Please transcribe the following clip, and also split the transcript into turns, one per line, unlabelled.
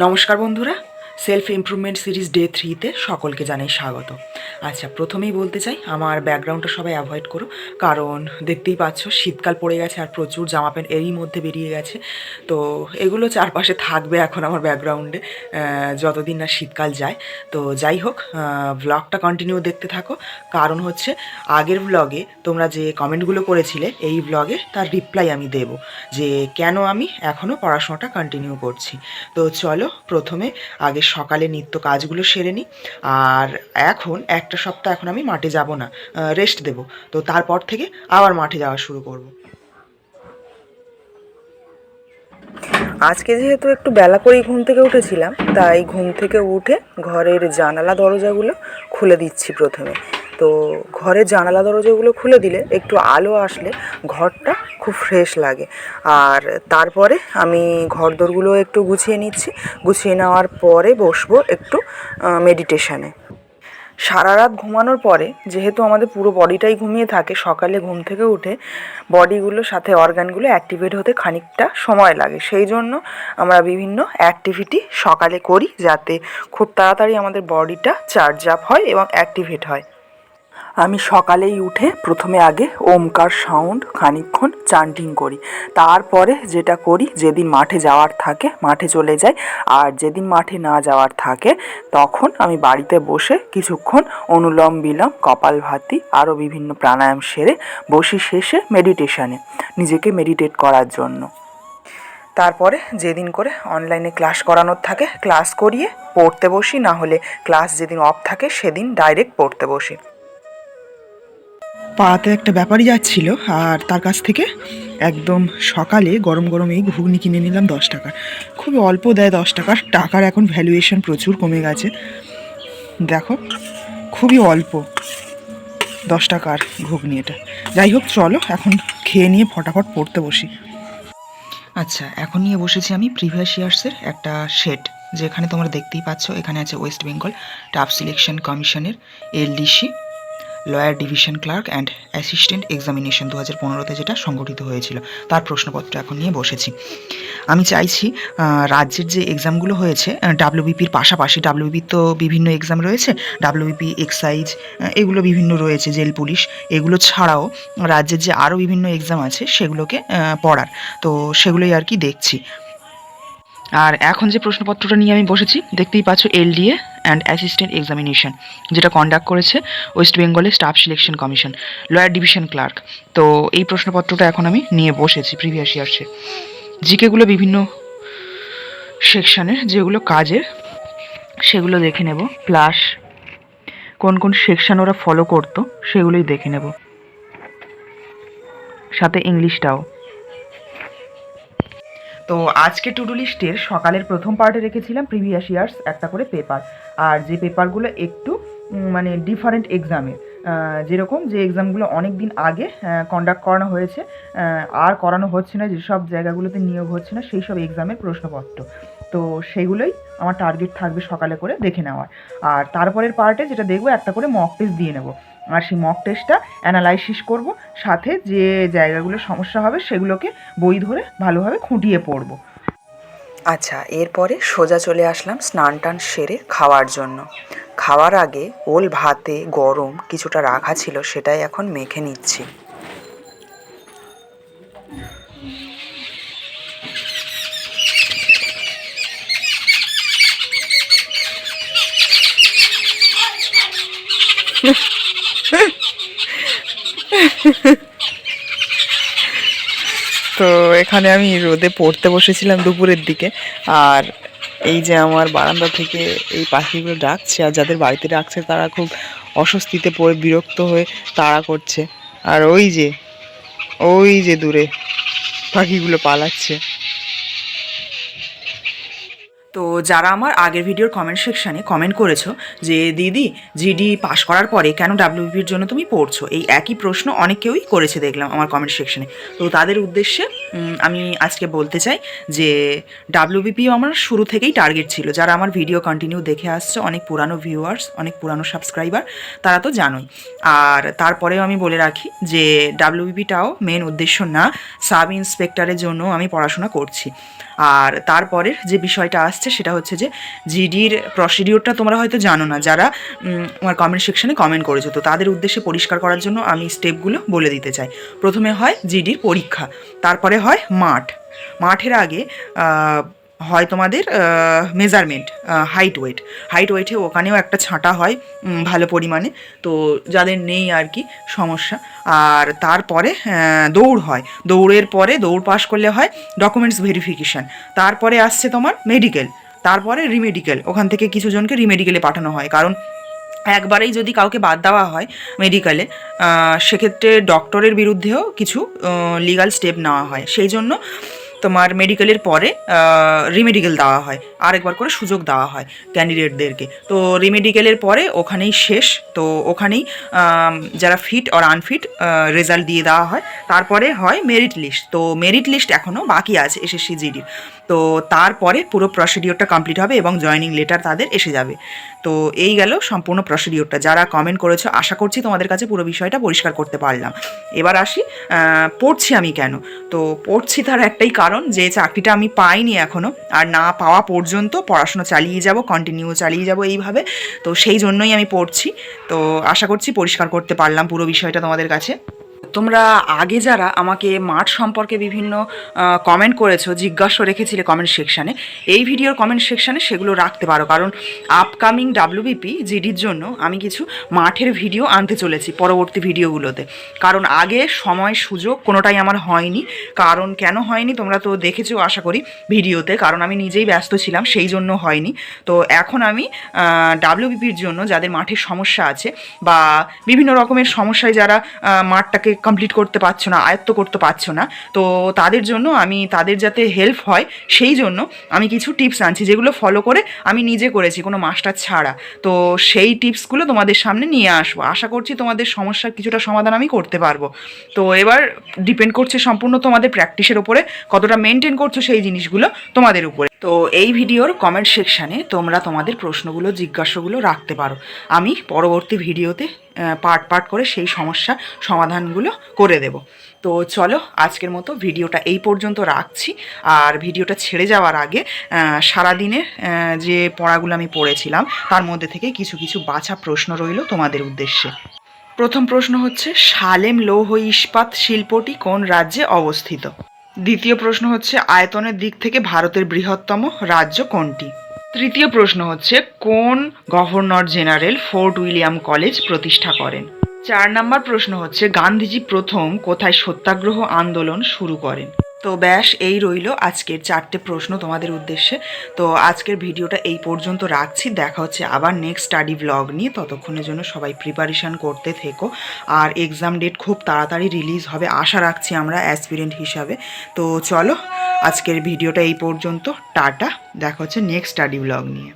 নমস্কার বন্ধুরা, self improvement series day 3-তে সকলকে জানাই স্বাগত। আচ্ছা, প্রথমেই বলতে চাই আমার ব্যাকগ্রাউন্ডটা সবাই অ্যাভয়েড করো, কারণ দেখতেই পাচ্ছ শীতকাল পড়ে গেছে আর প্রচুর জামা প্যান্ট এরই মধ্যে বেরিয়ে গেছে। তো এগুলো চারপাশে থাকবে এখন আমার ব্যাকগ্রাউন্ডে যতদিন না শীতকাল যায়। তো যাই হোক, ভ্লগটা কন্টিনিউ দেখতে থাকো, কারণ হচ্ছে আগের ভ্লগে তোমরা যে কমেন্টগুলো করেছিলে এই ভ্লগে তার রিপ্লাই আমি দেব, যে কেন আমি এখনও পড়াশোনাটা কন্টিনিউ করছি। তো চলো প্রথমে আগে সকালে নিত্য কাজগুলো সেরে নিই। আর এখন একটা সপ্তাহ এখন আমি মাঠে যাব না, রেস্ট দেব। তো তারপর থেকে আবার মাঠে যাওয়া শুরু করব। আজকে যেহেতু একটু বেলা করেই ঘুম থেকে উঠেছিলাম, তাই ঘুম থেকে উঠে ঘরের জানালা দরজাগুলো খুলে দিচ্ছি প্রথমে। তো ঘরের জানালা দরজাগুলো খুলে দিলে একটু আলো আসলে ঘরটা খুব ফ্রেশ লাগে। আর তারপরে আমি ঘরদোরগুলো একটু গুছিয়ে নিচ্ছি। গুছিয়ে নেওয়ার পরে বসবো একটু মেডিটেশানে। সারা রাত ঘুমানোর পরে যেহেতু আমাদের পুরো বডিটাই ঘুমিয়ে থাকে, সকালে ঘুম থেকে উঠে বডিগুলোর সাথে অর্গানগুলো অ্যাক্টিভেট হতে খানিকটা সময় লাগে। সেই জন্য আমরা বিভিন্ন অ্যাক্টিভিটি সকালে করি, যাতে খুব তাড়াতাড়ি আমাদের বডিটা চার্জ আপ হয় এবং অ্যাক্টিভেট হয়। আমি সকালেই উঠে প্রথমে আগে ওমকার সাউন্ড খানিকক্ষণ চান্টিং করি। তারপরে যেটা করি, যেদিন মাঠে যাওয়ার থাকে মাঠে চলে যাই, আর যেদিন মাঠে না যাওয়ার থাকে তখন আমি বাড়িতে বসে কিছুক্ষণ অনুলোম বিলোম, কপালভাতি আরও বিভিন্ন প্রাণায়াম সেরে বসি শেষে মেডিটেশানে, নিজেকে মেডিটেট করার জন্য। তারপরে যেদিন করে অনলাইনে ক্লাস করানোর থাকে ক্লাস করিয়ে পড়তে বসি, না হলে ক্লাস যেদিন অফ থাকে সেদিন ডাইরেক্ট পড়তে বসি। পাড়াতে একটা ব্যাপারী যাচ্ছিল, আর তার কাছ থেকে একদম সকালে গরম গরম এই ঘুগনি কিনে নিলাম 10 টাকার। খুবই অল্প দেয় 10 টাকার, টাকার এখন ভ্যালুয়েশন প্রচুর কমে গেছে। দেখো খুবই অল্প 10 টাকার ঘুগনি এটা। যাই হোক, চলো এখন খেয়ে নিয়ে ফটাফট পড়তে বসি। আচ্ছা, এখন নিয়ে বসেছি আমি প্রিভিয়াস ইয়ার্সের একটা সেট, যেখানে তোমরা দেখতেই পাচ্ছ এখানে আছে ওয়েস্ট বেঙ্গল স্টাফ সিলেকশন কমিশনের LDC lower division clerk and assistant examination 2015-তে যেটা সংগঠিত হয়েছিল, তার প্রশ্নপত্র এখন নিয়ে বসেছি। আমি চাইছি রাজ্যের যে এক্সামগুলো হয়েছে ডাব্লিউবিপির পাশাপাশি, ডাব্লিউবিপির তো বিভিন্ন এক্সাম রয়েছে, ডাব্লিউবিপি এক্সাইজ এগুলো বিভিন্ন রয়েছে, জেল পুলিশ, এগুলো ছাড়াও রাজ্যের যে আরও বিভিন্ন এক্সাম আছে সেগুলোকে পড়ার, তো সেগুলোই আর কি দেখছি। আর এখন যে প্রশ্নপত্রটা নিয়ে আমি বসেছি দেখতেই পাচ্ছ, এলডিএ অ্যান্ড অ্যাসিস্ট্যান্ট এক্সামিনেশন যেটা কন্ডাক্ট করেছে ওয়েস্ট বেঙ্গলের staff selection commission lower division clerk. তো এই প্রশ্নপত্রটা এখন আমি নিয়ে বসেছি প্রিভিয়াস ইয়ার্সে। জিকেগুলো বিভিন্ন সেকশানের যেগুলো কাজের সেগুলো দেখে নেব, প্লাস কোন কোন সেকশান ওরা ফলো করতো সেগুলোই দেখে নেব, সাথে ইংলিশটাও। তো আজকে টু ডু লিস্টের সকালের প্রথম পার্টে রেখেছিলাম প্রিভিয়াস ইয়ার্স একটা করে পেপার, আর যে পেপারগুলো একটু মানে ডিফারেন্ট এক্সামের, যেরকম যে এক্সামগুলো অনেক দিন আগে কন্ডাক্ট করানো হয়েছে আর করানো হচ্ছে না, যেসব জায়গাগুলোতে নিয়োগ হচ্ছে না সেই সব এক্সামের প্রশ্নপত্র। তো সেগুলোই আমার টার্গেট থাকবে সকালে করে দেখে নেওয়ার। আর তারপরের পার্টে যেটা দেখবো, একটা করে মক টেস্ট দিয়ে নেব, আর সেই মক টেস্টটা অ্যানালাইসিস করব, সাথে যে জায়গাগুলো সমস্যা হবে সেগুলোকে বই ধরে ভালোভাবে খুঁটিয়ে পড়ব। আচ্ছা, এরপরে সোজা চলে আসলাম স্নান টান সেরে খাওয়ার জন্য। খাওয়ার আগে ওল ভাতে গরম কিছুটা রাখা ছিল, সেটাই এখন মেখে নিচ্ছি। তো এখানে আমি রোদে পড়তে বসেছিলাম দুপুরের দিকে, আর এই যে আমার বারান্দা থেকে এই পাখিগুলো ডাকছে, আর যাদের বাড়িতে ডাকছে তারা খুব অস্বস্তিতে পড়ে বিরক্ত হয়ে তাড়া করছে। আর ওই যে দূরে পাখিগুলো পালাচ্ছে। তো যারা আমার আগের ভিডিওর কমেন্ট সেকশানে কমেন্ট করেছো যে দিদি জিডি পাস করার পরে কেন ডাব্লিউবিপির জন্য তুমি পড়ছো, এই একই প্রশ্ন অনেক কেউই করেছে দেখলাম আমার কমেন্ট সেকশানে। তো তাদের উদ্দেশ্যে আমি আজকে বলতে চাই যে ডাব্লিউবিপিও আমার শুরু থেকেই টার্গেট ছিল। যারা আমার ভিডিও কন্টিনিউ দেখে আসছে, অনেক পুরানো ভিউয়ার্স, অনেক পুরানো সাবস্ক্রাইবার, তারা তো জানোই। আর তারপরেও আমি বলে রাখি যে ডাব্লিউবিপিটাও মেন উদ্দেশ্য না, সাব ইন্সপেক্টরের জন্য আমি পড়াশোনা করছি। আর তারপরের যে বিষয়টা আসছে আসছে, সেটা হচ্ছে যে জিডির প্রসিডিওরটা তোমরা হয়তো জানো না, যারা আমার কমেন্ট সেকশনে কমেন্ট করেছো, তো তাদের উদ্দেশ্যে পরিষ্কার করার জন্য আমি স্টেপগুলো বলে দিতে চাই। প্রথমে হয় জিডির পরীক্ষা, তারপরে হয় মাঠের আগে হয় তোমাদের মেজারমেন্ট, হাইট ওয়েটে ওখানেও একটা ছাঁটা হয় ভালো পরিমাণে, তো যাদের নেই আর কি সমস্যা। আর তারপরে দৌড় হয়, দৌড়ের পরে দৌড় পাস করলে হয় ডকুমেন্টস ভেরিফিকেশান, তারপরে আসছে তোমার মেডিকেল, তারপরে রিমেডিকেল, ওখান থেকে কিছু জনকে রিমেডিকেলে পাঠানো হয়, কারণ একবারেই যদি কাউকে বাদ দেওয়া হয় মেডিকেলে, সেক্ষেত্রে ডক্টরের বিরুদ্ধেও কিছু লিগাল স্টেপ নেওয়া হয়, সেই জন্য তোমার মেডিকেলের পরে রিমেডিকেল দেওয়া হয়, আরেকবার করে সুযোগ দেওয়া হয় ক্যান্ডিডেটদেরকে। তো রিমেডিকেলের পরে ওখানেই শেষ, তো ওখানেই যারা ফিট আর আনফিট রেজাল্ট দিয়ে দেওয়া হয়, তারপরে হয় মেরিট লিস্ট। তো মেরিট লিস্ট এখনও বাকি আছে এসএসসি জিডির, তো তারপরে পুরো প্রসিডিওরটা কমপ্লিট হবে এবং জয়েনিং লেটার তাদের এসে যাবে। তো এই গেল সম্পূর্ণ প্রসিডিওরটা। যারা কমেন্ট করেছো আশা করছি তোমাদের কাছে পুরো বিষয়টা পরিষ্কার করতে পারলাম। এবার আসি পড়ছি আমি কেন। তো পড়ছি তার একটাই কারণ, যে চাকরিটা আমি পাইনি এখনও, আর না পাওয়া পর্যন্ত পড়াশুনো চালিয়ে যাব, কন্টিনিউ চালিয়ে যাব এইভাবে, তো সেই জন্যই আমি পড়ছি। তো আশা করছি পরিষ্কার করতে পারলাম পুরো বিষয়টা তোমাদের কাছে। তোমরা আগে যারা আমাকে মাঠ সম্পর্কে বিভিন্ন কমেন্ট করেছো, জিজ্ঞাসা রেখেছিলে কমেন্ট সেকশানে, এই ভিডিওর কমেন্ট সেকশানে সেগুলো রাখতে পারো, কারণ আপকামিং ডাব্লিউবিপি জিডির জন্য আমি কিছু মাঠের ভিডিও আনতে চলেছি পরবর্তী ভিডিওগুলোতে। কারণ আগে সময় সুযোগ কোনোটাই আমার হয়নি, কারণ কেন হয়নি তোমরা তো দেখেছো আশা করি ভিডিওতে, কারণ আমি নিজেই ব্যস্ত ছিলাম, সেই জন্য হয়নি। তো এখন আমি ডাব্লিউবিপির জন্য যাদের মাঠের সমস্যা আছে বা বিভিন্ন রকমের সমস্যায় যারা মাঠটাকে কমপ্লিট করতে পারছো না, আয়ত্ত করতে পারছো না, তো তাদের জন্য আমি, তাদের যাতে হেল্প হয় সেই জন্য আমি কিছু টিপস আনছি, যেগুলো ফলো করে আমি নিজে করেছি কোনো মাস্টার ছাড়া। তো সেই টিপসগুলো তোমাদের সামনে নিয়ে আসবো, আশা করছি তোমাদের সমস্যার কিছুটা সমাধান আমি করতে পারবো। তো এবার ডিপেন্ড করছে সম্পূর্ণ তোমাদের প্র্যাকটিসের ওপরে, কতটা মেনটেন করছো সেই জিনিসগুলো তোমাদের উপরে। তো এই ভিডিওর কমেন্ট সেকশানে তোমরা তোমাদের প্রশ্নগুলো, জিজ্ঞাসাগুলো রাখতে পারো, আমি পরবর্তী ভিডিওতে পার্ট করে সেই সমস্যা সমাধানগুলো করে দেব। তো চলো আজকের মতো ভিডিওটা এই পর্যন্ত রাখছি। আর ভিডিওটা ছেড়ে যাওয়ার আগে সারাদিনের যে পড়াগুলো আমি পড়েছিলাম তার মধ্যে থেকে কিছু কিছু বাছা প্রশ্ন রইল তোমাদের উদ্দেশ্যে। প্রথম প্রশ্ন হচ্ছে, সালেম লৌহ ইস্পাত শিল্পটি কোন রাজ্যে অবস্থিত? দ্বিতীয় প্রশ্ন হচ্ছে, আয়তনের দিক থেকে ভারতের বৃহত্তম রাজ্য কোনটি? তৃতীয় প্রশ্ন হচ্ছে, কোন governor general fort William college প্রতিষ্ঠা করেন? 4 নম্বর প্রশ্ন হচ্ছে, গান্ধীজি প্রথম কোথায় সত্যাগ্রহ আন্দোলন শুরু করেন? তো ব্যাস এই রইল আজকের 4টে প্রশ্ন তোমাদের উদ্দেশ্যে। তো আজকের ভিডিওটা এই পর্যন্ত রাখছি, দেখা হচ্ছে আবার নেক্সট স্টাডি ব্লগ নিয়ে। ততক্ষণের জন্য সবাই প্রিপারেশান করতে থেকো, আর এক্সাম ডেট খুব তাড়াতাড়ি রিলিজ হবে আশা রাখছি আমরা অ্যাসপিরেন্ট হিসাবে। তো চলো আজকের ভিডিওটা এই পর্যন্ত, টাটা, দেখা হচ্ছে নেক্সট স্টাডি ব্লগ নিয়ে।